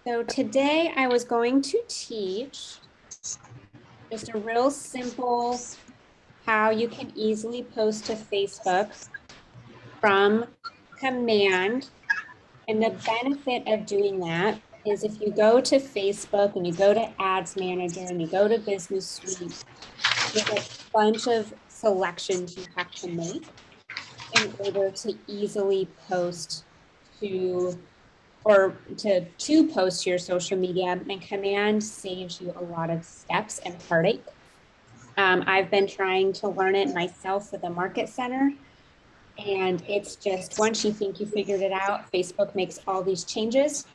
So today I was going to teach just a real simple how you can easily post to Facebook from command. And the benefit of doing that is if you go to Facebook and you go to Ads Manager and you go to Business Suite, there's a bunch of selections you have to make in order to easily post to post to your social media, and command saves you a lot of steps and heartache. I've been trying to learn it myself with the Market Center, and it's just once you think you figured it out, Facebook makes all these changes,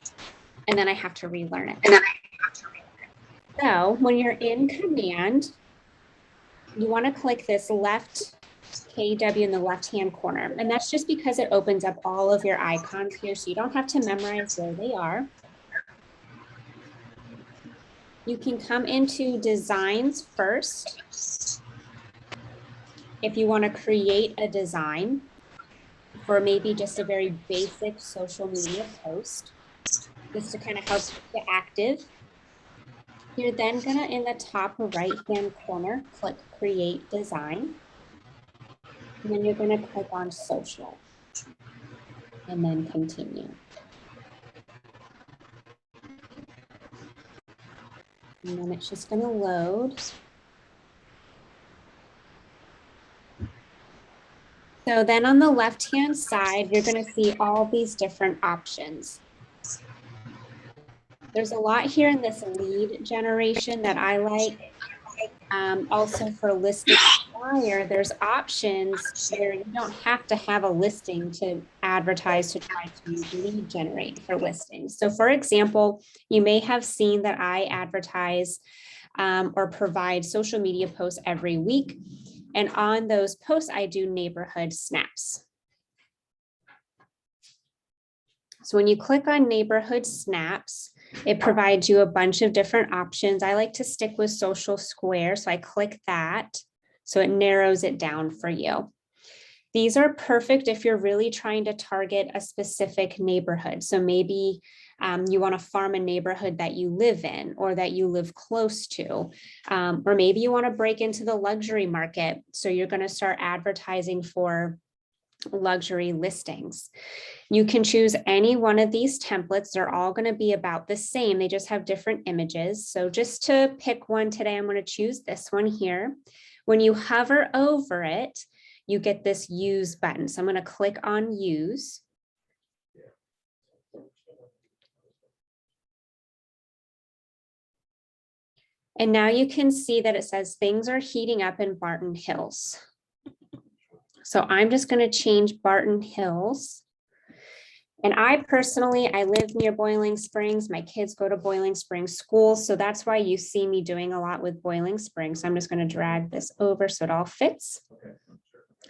and then I have to relearn it. So when you're in command, you want to click this left KW in the left-hand corner. And that's just because it opens up all of your icons here, so you don't have to memorize where they are. You can come into designs first. If you want to create a design for maybe just a very basic social media post, just to kind of help you active. You're then gonna, in the top right-hand corner, click Create Design. And then you're gonna click on Social. And then Continue. And then it's just gonna load. So then on the left-hand side, you're gonna see all these different options. There's a lot here in this lead generation that I like. Also for listing buyer, there's options where you don't have to have a listing to advertise to try to lead generate for listings. So for example, you may have seen that I advertise or provide social media posts every week. And on those posts, I do neighborhood snaps. So when you click on neighborhood snaps, it provides you a bunch of different options. I like to stick with social square, so I click that. So it narrows it down for you. These are perfect if you're really trying to target a specific neighborhood. So maybe you want to farm a neighborhood that you live in or that you live close to, or maybe you want to break into the luxury market. So you're going to start advertising for luxury listings. You can choose any one of these templates. They're all going to be about the same. They just have different images. So just to pick one today, I'm going to choose this one here. When you hover over it, you get this use button. So I'm going to click on use. And now you can see that it says things are heating up in Barton Hills. So I'm just going to change Barton Hills. And I live near Boiling Springs. My kids go to Boiling Springs school. So that's why you see me doing a lot with Boiling Springs. So I'm just going to drag this over so it all fits.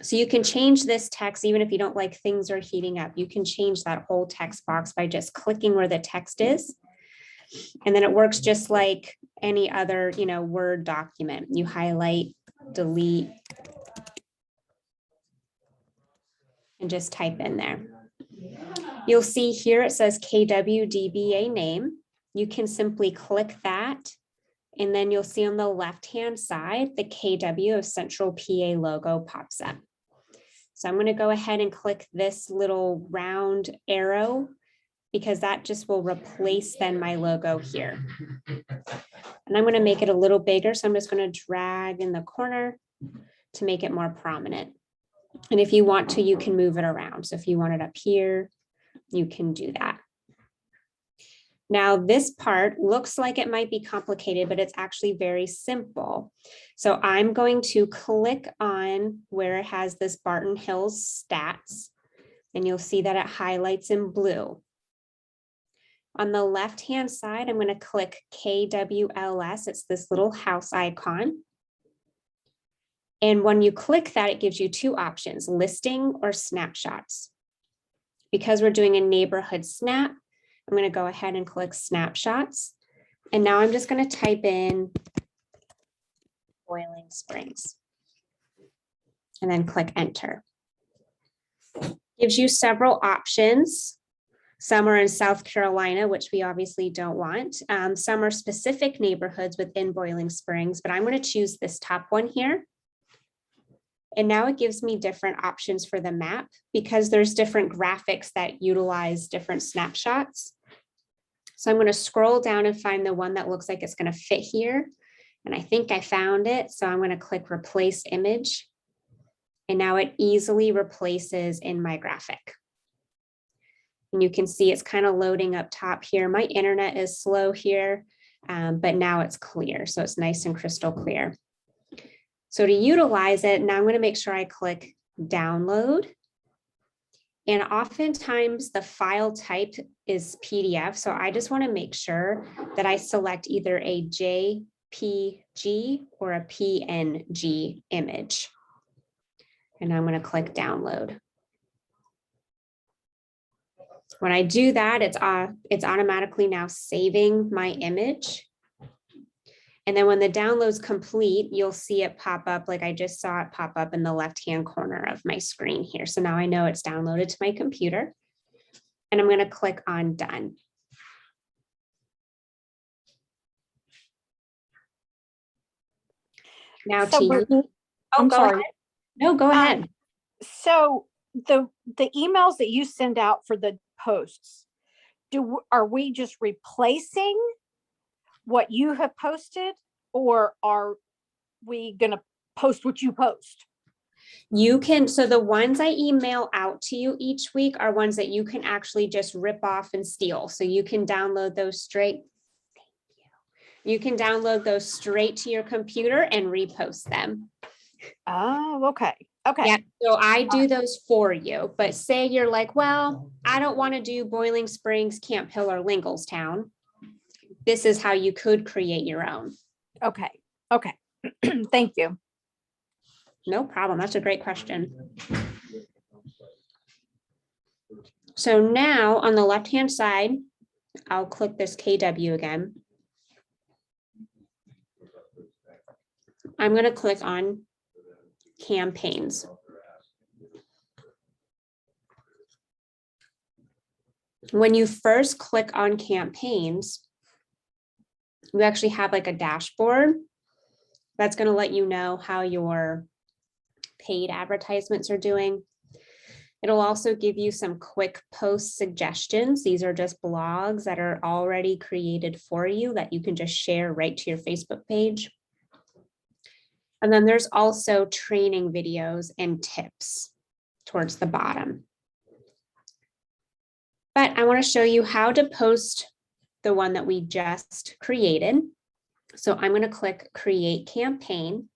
So you can change this text, even if you don't like things are heating up. You can change that whole text box by just clicking where the text is. And then it works just like any other, Word document. You highlight, delete, and just type in there. You'll see here it says KWDBA name. You can simply click that, and then you'll see on the left-hand side, the KW of Central PA logo pops up. So I'm going to go ahead and click this little round arrow because that just will replace then my logo here. And I'm going to make it a little bigger. So I'm just going to drag in the corner to make it more prominent. And if you want to, you can move it around. So if you want it up here, you can do that. Now, this part looks like it might be complicated, but it's actually very simple. So I'm going to click on where it has this Barton Hills stats, and you'll see that it highlights in blue. On the left-hand side, I'm going to click KWLS. It's this little house icon. And when you click that, it gives you two options, listing or snapshots. Because we're doing a neighborhood snap, I'm going to go ahead and click snapshots. And now I'm just going to type in Boiling Springs and then click enter. Gives you several options. Some are in South Carolina, which we obviously don't want. Some are specific neighborhoods within Boiling Springs, but I'm going to choose this top one here. And now it gives me different options for the map because there's different graphics that utilize different snapshots. So I'm going to scroll down and find the one that looks like it's going to fit here. And I think I found it. So I'm going to click replace image. And now it easily replaces in my graphic. And you can see it's kind of loading up top here. My internet is slow here, but now it's clear. So it's nice and crystal clear. So to utilize it, now I'm going to make sure I click download. And oftentimes the file type is PDF. So I just want to make sure that I select either a JPG or a PNG image. And I'm going to click download. When I do that, it's automatically now saving my image. And then when the download's complete, you'll see it pop up like I just saw it pop up in the left-hand corner of my screen here. So now I know it's downloaded to my computer. And I'm going to click on done. Now so Brittany, oh, I'm go sorry. ahead. No, go ahead. So the emails that you send out for the posts, are we just replacing what you have posted, or are we going to post what you post? You can, so the ones I email out to you each week are ones that you can actually just rip off and steal. So you can download those straight. You can download those straight to your computer and repost them. Oh, okay. Okay. Yeah, so I do those for you, but say you're like, well, I don't want to do Boiling Springs, Camp Hill, or Lingelstown. This is how you could create your own. Okay. Okay. Thank you. No problem. That's a great question. So now on the left-hand side, I'll click this KW again. I'm going to click on campaigns. When you first click on campaigns, you actually have like a dashboard that's going to let you know how your paid advertisements are doing. It'll also give you some quick post suggestions. These are just blogs that are already created for you that you can just share right to your Facebook page. And then there's also training videos and tips towards the bottom. But I want to show you how to post the one that we just created. So I'm going to click Create Campaign.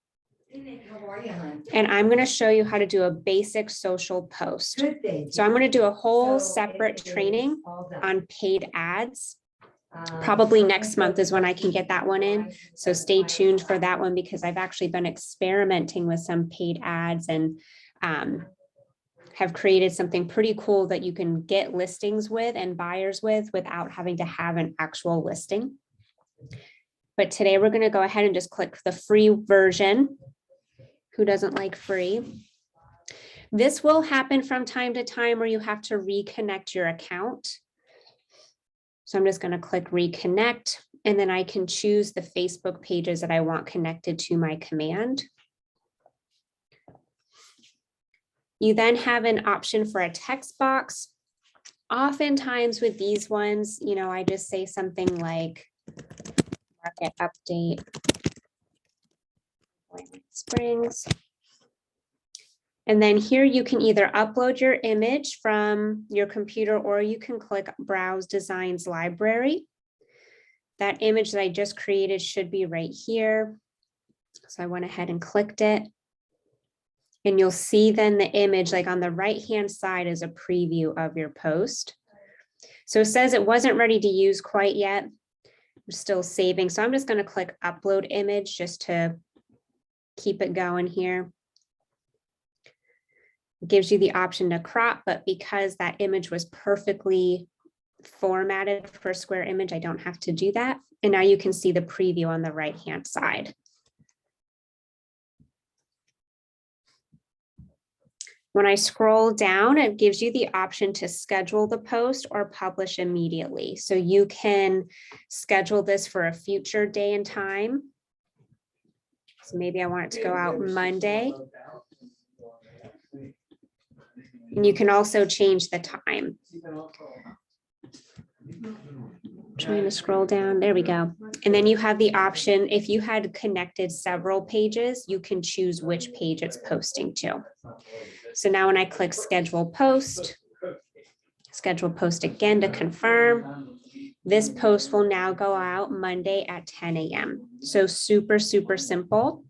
And I'm going to show you how to do a basic social post. So I'm going to do a whole separate training on paid ads. Probably next month is when I can get that one in. So stay tuned for that one because I've actually been experimenting with some paid ads and have created something pretty cool that you can get listings with and buyers with without having to have an actual listing. But today we're going to go ahead and just click the free version. Who doesn't like free? This will happen from time to time where you have to reconnect your account. So I'm just going to click reconnect, and then I can choose the Facebook pages that I want connected to my command. You then have an option for a text box. Oftentimes with these ones, you know, I just say something like market update, Boiling Springs. And then here you can either upload your image from your computer or you can click Browse Designs Library. That image that I just created should be right here. So I went ahead and clicked it. And you'll see then the image like on the right-hand side is a preview of your post. So it says it wasn't ready to use quite yet. I'm still saving. So I'm just going to click Upload Image just to keep it going here. It gives you the option to crop, but because that image was perfectly formatted for a square image, I don't have to do that. And now you can see the preview on the right-hand side. When I scroll down, it gives you the option to schedule the post or publish immediately. So you can schedule this for a future day and time. So maybe I want it to go out Monday. And you can also change the time. Trying to scroll down. There we go. And then you have the option, if you had connected several pages, you can choose which page it's posting to. So now when I click schedule post again to confirm, this post will now go out Monday at 10 a.m. So super, super simple.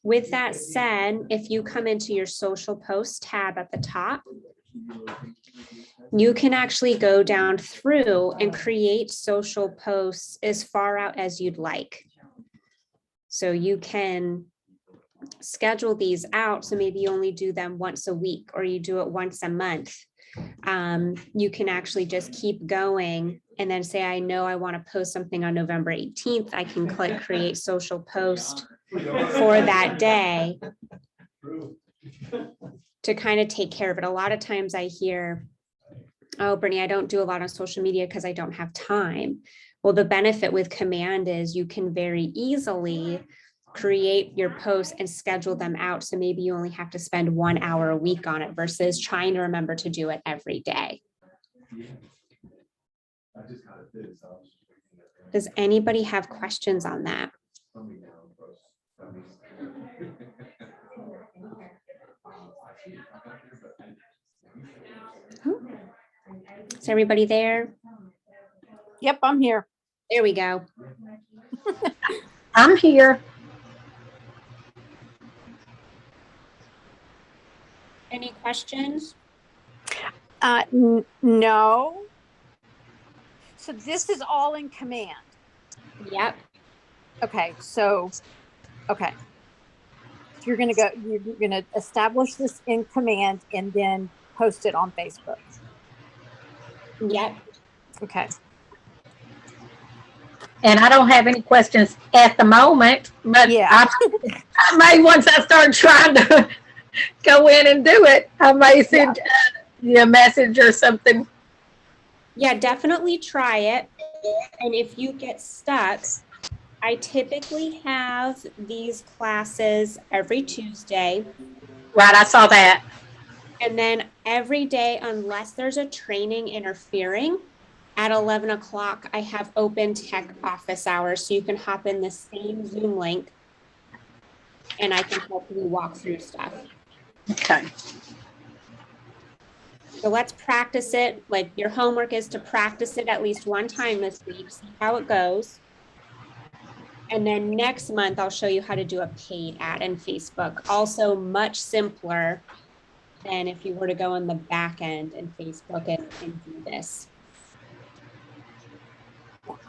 With that said, if you come into your social post tab at the top, you can actually go down through and create social posts as far out as you'd like. So you can schedule these out. So maybe you only do them once a week or you do it once a month. You can actually just keep going and then say, I know I want to post something on November 18th. I can click create social post for that day to kind of take care of it. A lot of times I hear, oh, Brittany, I don't do a lot on social media because I don't have time. Well, the benefit with Command is you can very easily create your posts and schedule them out. So maybe you only have to spend 1 hour a week on it versus trying to remember to do it every day. Does anybody have questions on that? Oh. Is everybody there? Yep, I'm here. There we go. I'm here. Any questions? No. So this is all in Command. Yep. Okay, so, okay. So you're going to establish this in Command and then post it on Facebook. Yep. Okay. And I don't have any questions at the moment, but Yeah. I may, once I start trying to go in and do it, I may send you a message or something. Yeah, definitely try it. And if you get stuck, I typically have these classes every Tuesday. Right, I saw that. And then every day, unless there's a training interfering, at 11 o'clock, I have open tech office hours. So you can hop in the same Zoom link and I can help you walk through stuff. Okay. So let's practice it. Like your homework is to practice it at least one time this week, see how it goes. And then next month, I'll show you how to do a paid ad in Facebook. Also much simpler than if you were to go in the back end in Facebook and do this.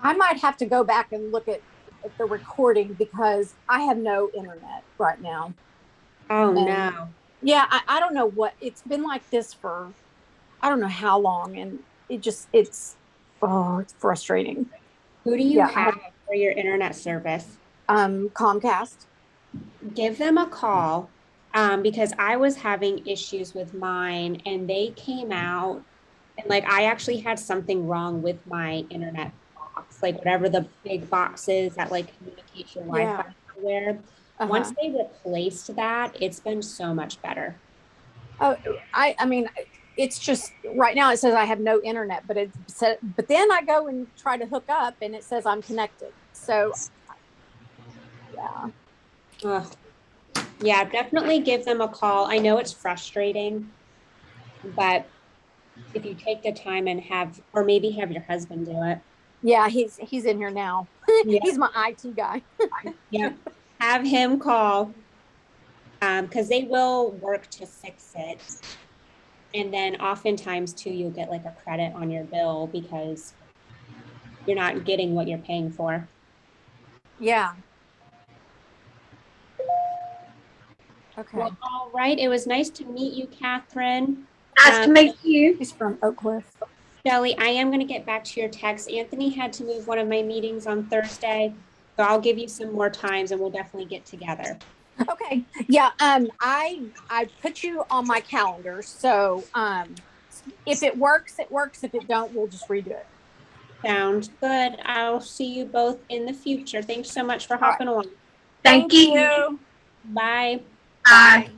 I might have to go back and look at the recording because I have no internet right now. Oh, no. Yeah, I don't know what, it's been like this for, I don't know how long. And it's frustrating. Who do you have for your internet service? Comcast. Give them a call because I was having issues with mine and they came out and like I actually had something wrong with my internet box, like whatever the big box is that like communication Wi-Fi everywhere. Once they replaced that, it's been so much better. Oh, I mean, it's just right now it says I have no internet, but but then I go and try to hook up and it says I'm connected. So yeah. Yeah, definitely give them a call. I know it's frustrating, but if you take the time and or maybe have your husband do it. Yeah, he's in here now. Yeah. He's my IT guy. Yeah, have him call because they will work to fix it. And then oftentimes too, you'll get like a credit on your bill because you're not getting what you're paying for. Yeah. Okay. Well, all right. It was nice to meet you, Catherine. Nice to meet you. He's from Oak Cliff. Shelly, I am going to get back to your text. Anthony had to move one of my meetings on Thursday, so I'll give you some more times and we'll definitely get together. Okay, yeah, I put you on my calendar, so, if it works, it works. If it don't, we'll just redo it. Sounds good. I'll see you both in the future. Thanks so much for All right. hopping on. Thank you. you. Bye. Bye. Bye.